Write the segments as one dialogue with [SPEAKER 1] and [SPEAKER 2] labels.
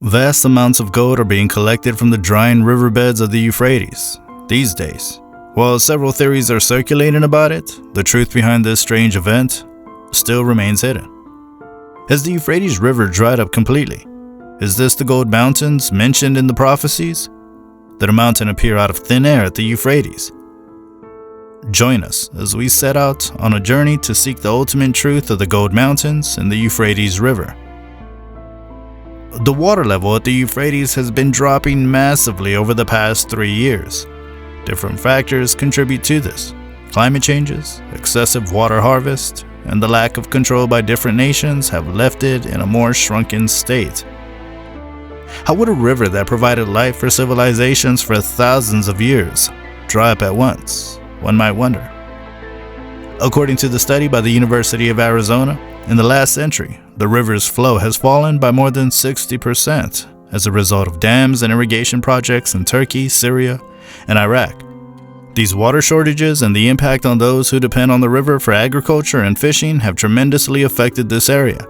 [SPEAKER 1] Vast amounts of gold are being collected from the drying riverbeds of the Euphrates these days. While several theories are circulating about it, the truth behind this strange event still remains hidden. Has the Euphrates River dried up completely? Is this the gold mountains mentioned in the prophecies? Did a mountain appear out of thin air at the Euphrates? Join us as we set out on a journey to seek the ultimate truth of the gold mountains and the Euphrates River. The water level at the Euphrates has been dropping massively over the past 3 years. Different factors contribute to this: climate changes, excessive water harvest, and the lack of control by different nations have left it in a more shrunken state. How would a river that provided life for civilizations for thousands of years dry up at once, one might wonder. According to the study by the University of Arizona, in the last century, the river's flow has fallen by more than 60% as a result of dams and irrigation projects in Turkey, Syria, and Iraq. These water shortages and the impact on those who depend on the river for agriculture and fishing have tremendously affected this area.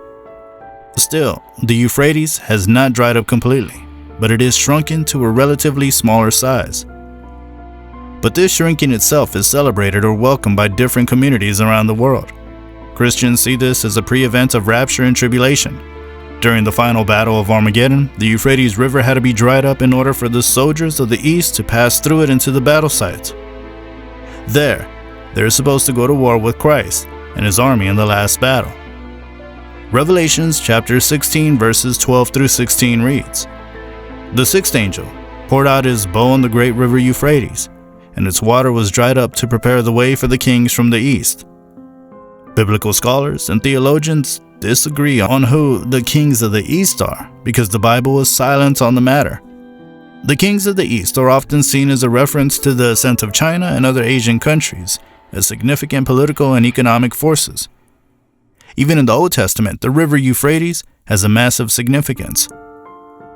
[SPEAKER 1] Still, the Euphrates has not dried up completely, but it is shrunken to a relatively smaller size. But this shrinking itself is celebrated or welcomed by different communities around the world. Christians see this as a pre-event of rapture and tribulation. During the final battle of Armageddon, the Euphrates River had to be dried up in order for the soldiers of the East to pass through it into the battle site. They're supposed to go to war with Christ and his army in the last battle. Revelations chapter 16 verses 12 through 16 reads, "The sixth angel poured out his bowl on the great river Euphrates, and its water was dried up to prepare the way for the kings from the east." Biblical scholars and theologians disagree on who the kings of the East are because the Bible is silent on the matter. The kings of the East are often seen as a reference to the ascent of China and other Asian countries as significant political and economic forces. Even in the Old Testament, the river Euphrates has a massive significance.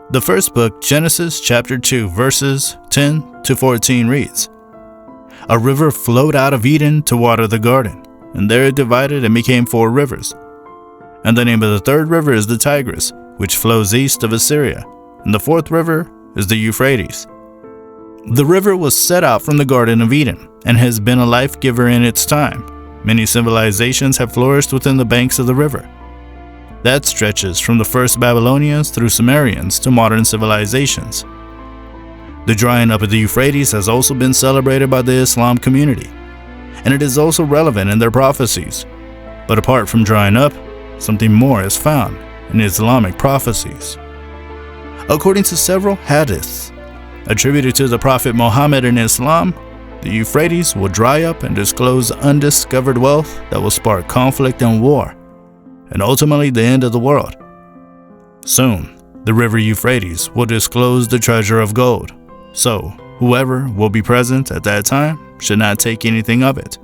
[SPEAKER 1] The first book, Genesis chapter 2, verses 10 to 14 reads, "A river flowed out of Eden to water the garden, and there it divided and became 4 rivers. And the name of the third river is the Tigris, which flows east of Assyria, and the fourth river is the Euphrates." The river was set out from the Garden of Eden and has been a life giver in its time. Many civilizations have flourished within the banks of the river. That stretches from the first Babylonians through Sumerians to modern civilizations. The drying up of the Euphrates has also been celebrated by the Islam community, and it is also relevant in their prophecies. But apart from drying up, something more is found in Islamic prophecies. According to several hadiths attributed to the Prophet Muhammad in Islam, the Euphrates will dry up and disclose undiscovered wealth that will spark conflict and war, and ultimately the end of the world. Soon, the river Euphrates will disclose the treasure of gold, so whoever will be present at that time should not take anything of it.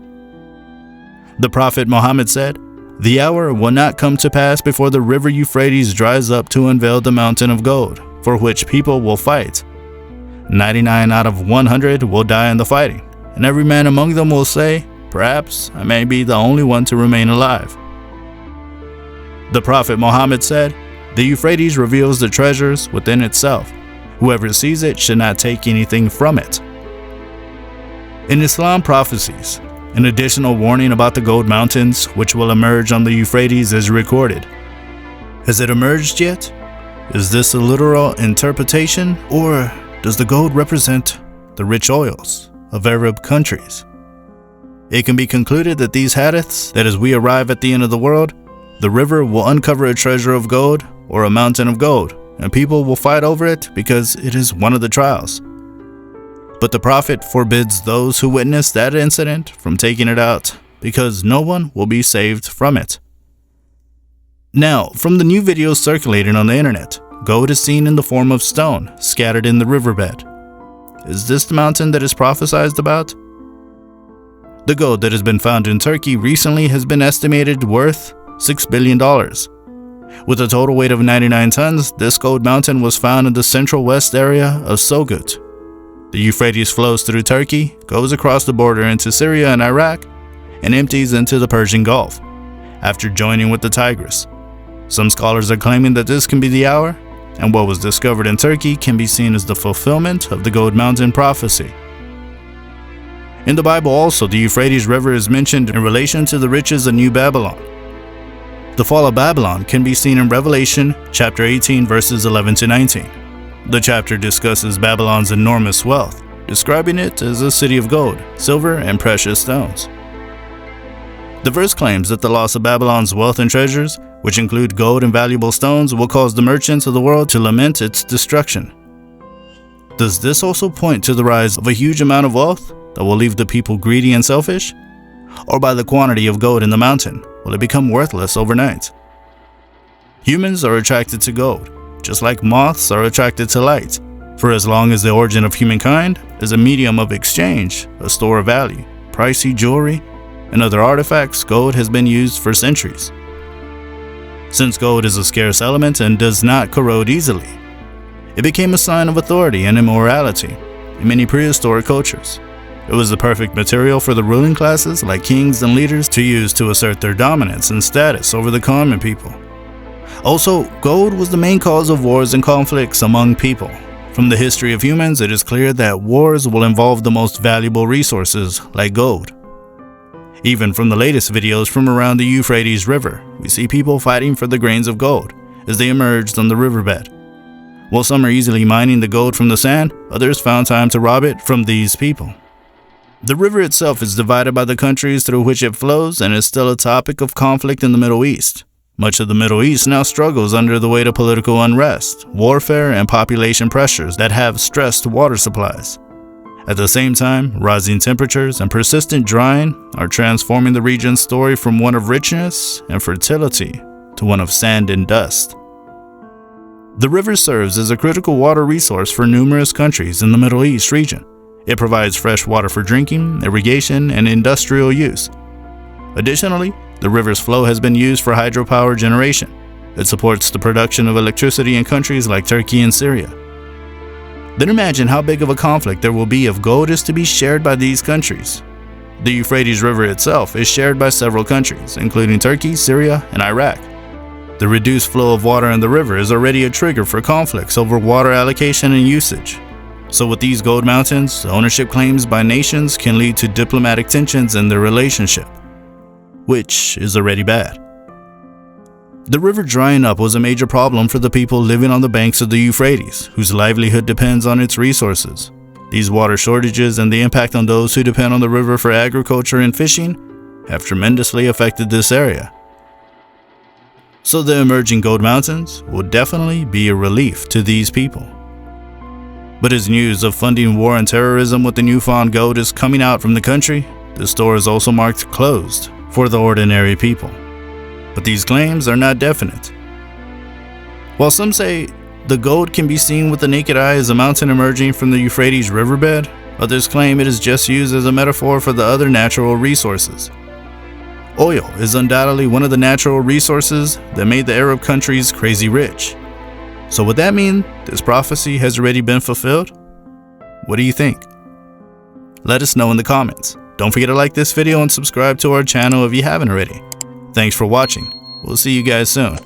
[SPEAKER 1] The Prophet Muhammad said, "The hour will not come to pass before the river Euphrates dries up to unveil the mountain of gold, for which people will fight. 99 out of 100 will die in the fighting, and every man among them will say, 'Perhaps I may be the only one to remain alive.'" The Prophet Muhammad said, "The Euphrates reveals the treasures within itself. Whoever sees it should not take anything from it." In Islam prophecies, an additional warning about the gold mountains which will emerge on the Euphrates is recorded. Has it emerged yet? Is this a literal interpretation, or does the gold represent the rich oils of Arab countries? It can be concluded that these hadiths, that as we arrive at the end of the world, the river will uncover a treasure of gold or a mountain of gold, and people will fight over it because it is one of the trials. But the Prophet forbids those who witness that incident from taking it out, because no one will be saved from it. Now, from the new videos circulating on the internet, gold is seen in the form of stone scattered in the riverbed. Is this the mountain that is prophesied about? The gold that has been found in Turkey recently has been estimated worth $6 billion. With a total weight of 99 tons, this gold mountain was found in the central west area of Sogut. The Euphrates flows through Turkey, goes across the border into Syria and Iraq, and empties into the Persian Gulf, after joining with the Tigris. Some scholars are claiming that this can be the hour and what was discovered in Turkey can be seen as the fulfillment of the Gold Mountain prophecy. In the Bible also, the Euphrates River is mentioned in relation to the riches of New Babylon. The fall of Babylon can be seen in Revelation chapter 18 verses 11 to 19. The chapter discusses Babylon's enormous wealth, describing it as a city of gold, silver, and precious stones. The verse claims that the loss of Babylon's wealth and treasures, which include gold and valuable stones, will cause the merchants of the world to lament its destruction. Does this also point to the rise of a huge amount of wealth that will leave the people greedy and selfish? Or by the quantity of gold in the mountain, will it become worthless overnight? Humans are attracted to gold, just like moths are attracted to light. For as long as the origin of humankind is a medium of exchange, a store of value, pricey jewelry, and other artifacts, gold has been used for centuries. Since gold is a scarce element and does not corrode easily, it became a sign of authority and immorality in many prehistoric cultures. It was the perfect material for the ruling classes, like kings and leaders, to use to assert their dominance and status over the common people. Also, gold was the main cause of wars and conflicts among people. From the history of humans, it is clear that wars will involve the most valuable resources, like gold. Even from the latest videos from around the Euphrates River, we see people fighting for the grains of gold as they emerged on the riverbed. While some are easily mining the gold from the sand, others found time to rob it from these people. The river itself is divided by the countries through which it flows and is still a topic of conflict in the Middle East. Much of the Middle East now struggles under the weight of political unrest, warfare, and population pressures that have stressed water supplies. At the same time, rising temperatures and persistent drying are transforming the region's story from one of richness and fertility to one of sand and dust. The river serves as a critical water resource for numerous countries in the Middle East region. It provides fresh water for drinking, irrigation, and industrial use. Additionally, the river's flow has been used for hydropower generation. It supports the production of electricity in countries like Turkey and Syria. Then imagine how big of a conflict there will be if gold is to be shared by these countries. The Euphrates River itself is shared by several countries, including Turkey, Syria, and Iraq. The reduced flow of water in the river is already a trigger for conflicts over water allocation and usage. So with these gold mountains, ownership claims by nations can lead to diplomatic tensions in their relationship, which is already bad. The river drying up was a major problem for the people living on the banks of the Euphrates, whose livelihood depends on its resources. These water shortages and the impact on those who depend on the river for agriculture and fishing have tremendously affected this area. So the emerging gold mountains will definitely be a relief to these people. But as news of funding war and terrorism with the newfound gold is coming out from the country, the store is also marked closed for the ordinary people. But these claims are not definite. While some say the gold can be seen with the naked eye as a mountain emerging from the Euphrates riverbed, others claim it is just used as a metaphor for the other natural resources. Oil is undoubtedly one of the natural resources that made the Arab countries crazy rich. So would that mean this prophecy has already been fulfilled? What do you think? Let us know in the comments. Don't forget to like this video and subscribe to our channel if you haven't already. Thanks for watching. We'll see you guys soon.